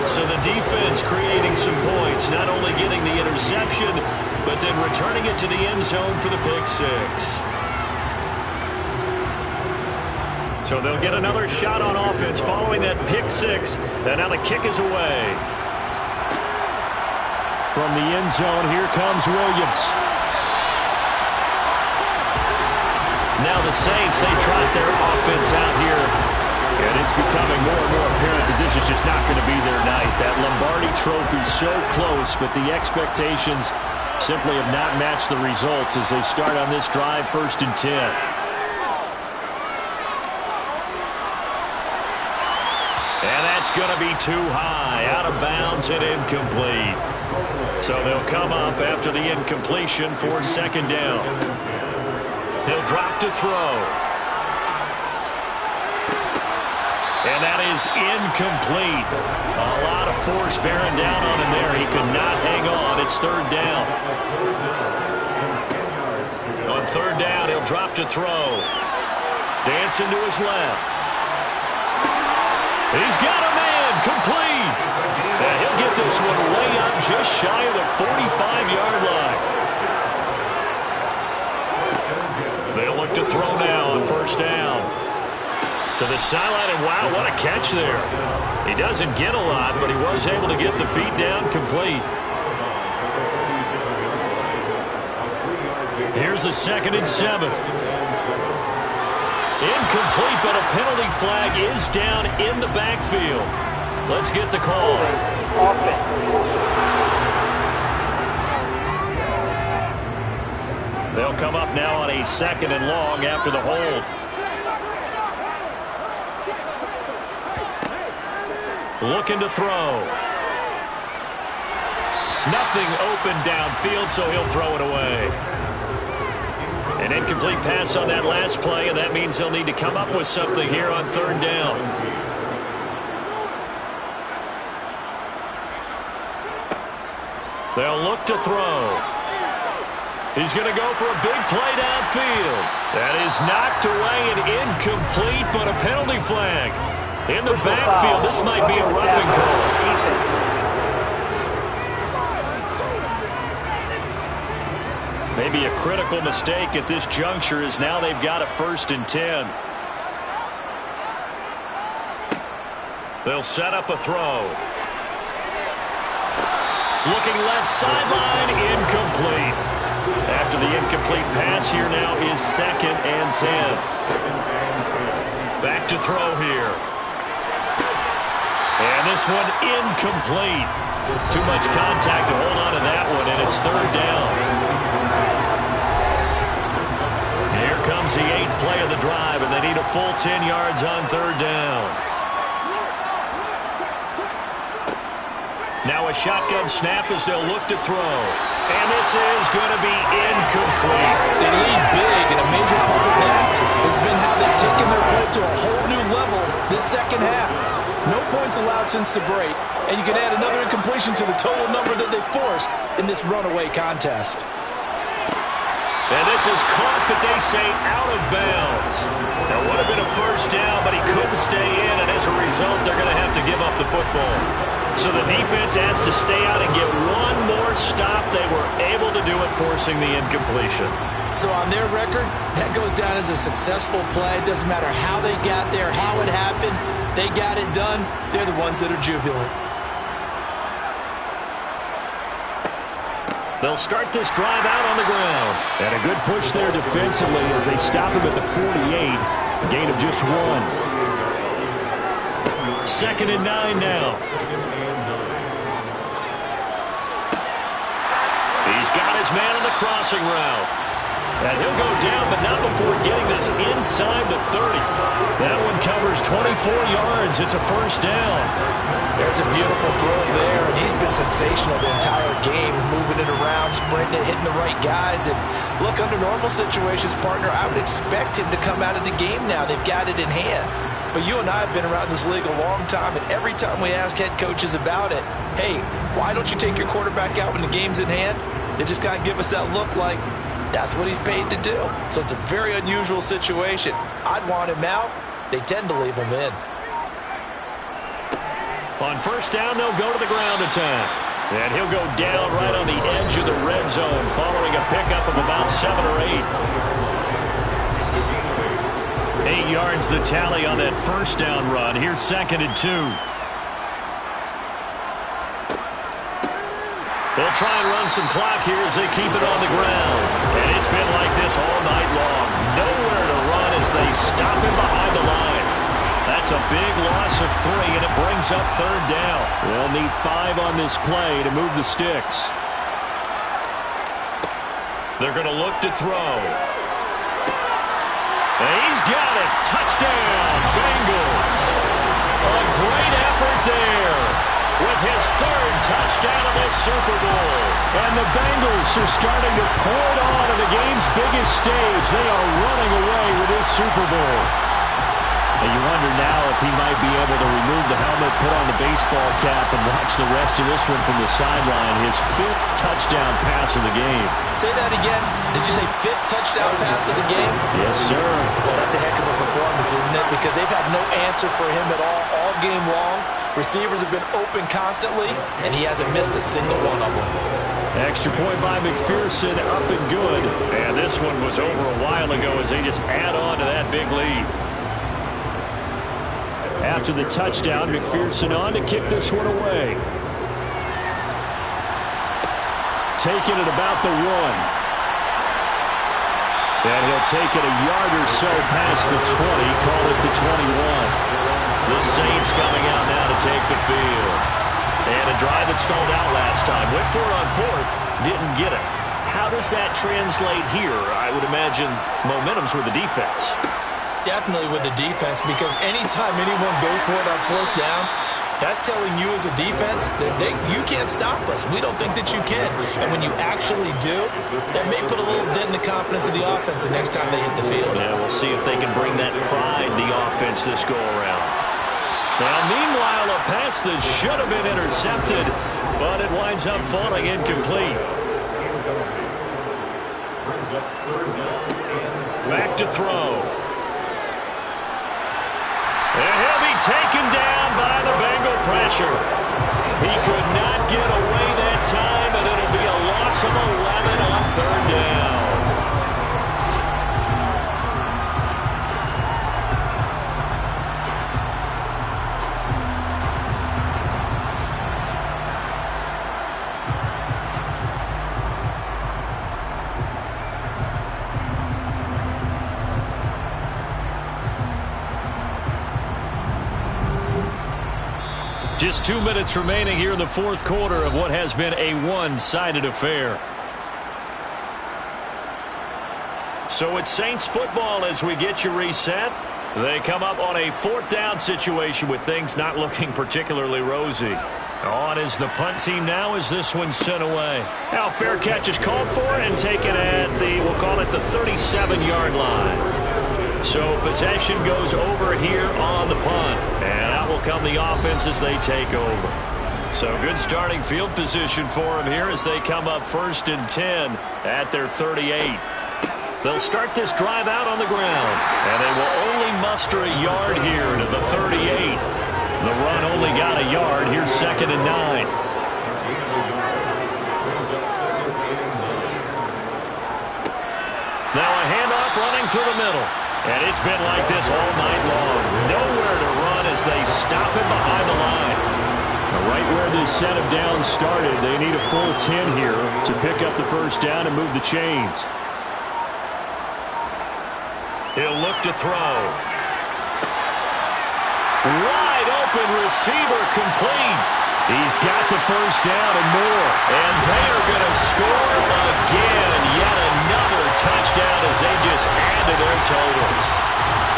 So the defense creating some points, not only getting the interception, but then returning it to the end zone for the pick 6. So they'll get another shot on offense following that pick 6. And now the kick is away. From the end zone, here comes Williams. Now the Saints, they trot their offense out here. And it's becoming more and more apparent that this is just not going to be their night. That Lombardi trophy so close, but the expectations simply have not matched the results as they start on this drive 1st and 10. And that's going to be too high, out of bounds and incomplete. So they'll come up after the incompletion for 2nd down. He'll drop to throw. And that is incomplete. A lot of force bearing down on him there. He could not hang on. It's 3rd down. On 3rd down, he'll drop to throw. Dancing to his left. He's got a man. Complete. And he'll get this one way up just shy of the 45-yard line. They'll look to throw now on 1st down. To the sideline, and wow, what a catch there. He doesn't get a lot, but he was able to get the feet down complete. Here's a 2nd and 7. Incomplete, but a penalty flag is down in the backfield. Let's get the call. They'll come up now on a 2nd and long after the hold. Looking to throw. Nothing open downfield, so he'll throw it away. An incomplete pass on that last play, and that means they'll need to come up with something here on 3rd down. They'll look to throw. He's going to go for a big play downfield. That is knocked away and incomplete, but a penalty flag. In the backfield, this might be a roughing call. Maybe a critical mistake at this juncture as now they've got a 1st and 10. They'll set up a throw. Looking left sideline, incomplete. After the incomplete pass, here now is 2nd and 10. Back to throw here. And this one incomplete. Too much contact to hold on to that one, and it's 3rd down. Here comes the 8th play of the drive, and they need a full 10 yards on 3rd down. Now a shotgun snap as they'll look to throw. And this is going to be incomplete. They lead big, and a major part of that has been how they've taken their play to a whole new level this second half. No points allowed since the break, and you can add another incompletion to the total number that they forced in this runaway contest. And this is caught, but they say out of bounds. There would have been a 1st down, but he couldn't stay in, and as a result, they're going to have to give up the football. So the defense has to stay out and get one more stop. They were able to do it, forcing the incompletion. So on their record, that goes down as a successful play. It doesn't matter how they got there, how it happened. They got it done. They're the ones that are jubilant. They'll start this drive out on the ground. And a good push there defensively as they stop him at the 48. A gain of just 1. 2nd and 9 now. He's got his man on the crossing route. And he'll go down, but not before getting this inside the 30. That one covers 24 yards. It's a 1st down. There's a beautiful throw there, and he's been sensational the entire game, moving it around, sprinting it, hitting the right guys. And look, under normal situations, partner, I would expect him to come out of the game now. They've got it in hand. But you and I have been around this league a long time, and every time we ask head coaches about it, hey, why don't you take your quarterback out when the game's in hand? They just kind of give us that look like that's what he's paid to do. So it's a very unusual situation. I'd want him out. They tend to leave him in. On 1st down, they'll go to the ground attack. And he'll go down right on the edge of the red zone following a pickup of about 7 or 8. 8 yards the tally on that 1st down run. Here's 2nd and 2. They'll try and run some clock here as they keep it on the ground. And it's been like this all night long. Nowhere to run as they stop him behind the line. That's a big loss of 3, and it brings up 3rd down. They'll need 5 on this play to move the sticks. They're going to look to throw. And he's got it. Touchdown, Bengals. A great effort there with his 3rd touchdown of this Super Bowl. And the Bengals are starting to pour it on the game's biggest stage. They are running away with this Super Bowl. And you wonder now if he might be able to remove the helmet, put on the baseball cap, and watch the rest of this one from the sideline. His 5th touchdown pass of the game. Say that again. Did you say 5th touchdown pass of the game? Yes, sir. Well, that's a heck of a performance, isn't it? Because they've had no answer for him at all game long. Receivers have been open constantly, and he hasn't missed a single one of them. Extra point by McPherson, up and good. And this one was over a while ago as they just add on to that big lead. After the touchdown, McPherson on to kick this one away. Taking it about the 1. And he'll take it a yard or so past the 20, call it the 21. The Saints coming out now to take the field. And a drive that stalled out last time. Went for it on 4th, didn't get it. How does that translate here? I would imagine momentum's with the defense. Definitely with the defense, because anytime anyone goes for it on 4th down, that's telling you as a defense that you can't stop us. We don't think that you can. And when you actually do, that may put a little dent in the confidence of the offense the next time they hit the field. Yeah, we'll see if they can bring that pride the offense this go around. Now, meanwhile, a pass that should have been intercepted but it winds up falling incomplete. Back to throw. And he'll be taken down by the Bengal pressure. He could not get away that time, and it'll be a loss of 11 on third down. Just 2 minutes remaining here in the fourth quarter of what has been a one-sided affair. So it's Saints football as we get you reset. They come up on a fourth down situation with things not looking particularly rosy. On is the punt team now as this one's sent away. Now fair catch is called for and taken at the, we'll call it the 37-yard line. So possession goes over here on the punt. And out will come the offense as they take over. So good starting field position for them here as they come up 1st and 10 at their 38. They'll start this drive out on the ground. And they will only muster a yard here to the 38. The run only got a yard. Here's 2nd and 9. Now a handoff running through the middle. And it's been like this all night long. Nowhere to run as they stop him behind the line. Right where this set of downs started, they need a full 10 here to pick up the first down and move the chains. He'll look to throw. Wide open receiver complete. He's got the first down and more. And they are going to score again. Yet another touchdown as they just add to their totals.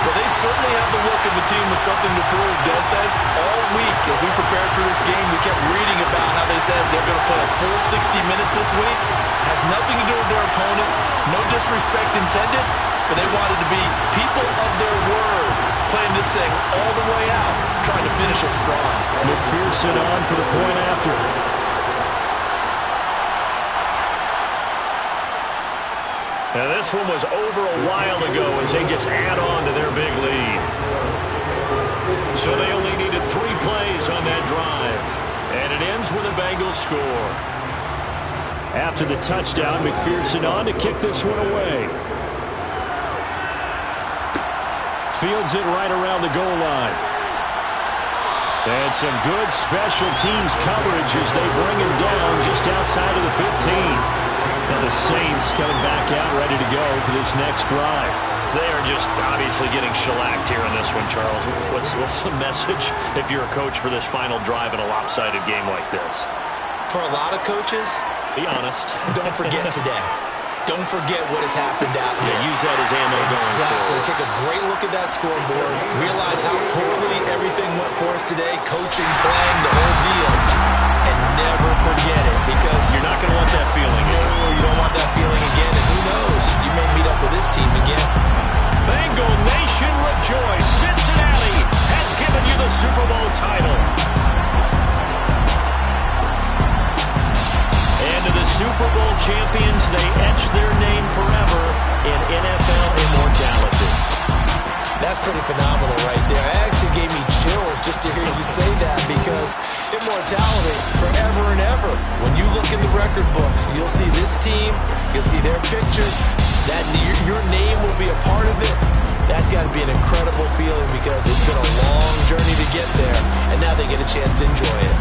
Well, they certainly have the look of a team with something to prove, don't they? All week, as we prepared for this game, we kept reading about how they said they're going to play a full 60 minutes this week. Has nothing to do with their opponent. No disrespect intended, but they wanted to be people of their word, playing this thing all the way out, trying to finish it strong. McPherson on for the point after. Now this one was over a while ago as they just add on to their big lead. So they only needed 3 plays on that drive. And it ends with a Bengals score. After the touchdown, McPherson on to kick this one away. Fields it right around the goal line. And some good special teams coverage as they bring him down just outside of the 15. Now the Saints coming back out ready to go for this next drive. They are just obviously getting shellacked here in this one, Charles. What's the message if you're a coach for this final drive in a lopsided game like this? For a lot of coaches, be honest. Don't forget today. Don't forget what has happened out here. Yeah, use that as ammo going forward. Take a great look at that scoreboard. Realize how poorly everything went for us today. Coaching, playing, the whole deal. And never forget it, because you're not going to want that feeling again. No, you don't want that feeling again. And who knows? You may meet up with this team again. Bengal Nation rejoice. Cincinnati has given you the Super Bowl title. And to the Super Bowl champions, they etch their name forever in NFL immortality. That's pretty phenomenal right there. It actually gave me chills just to hear you say that, because immortality forever and ever. When you look in the record books, you'll see this team, you'll see their picture, that your name will be a part of it. That's got to be an incredible feeling, because it's been a long journey to get there, and now they get a chance to enjoy it.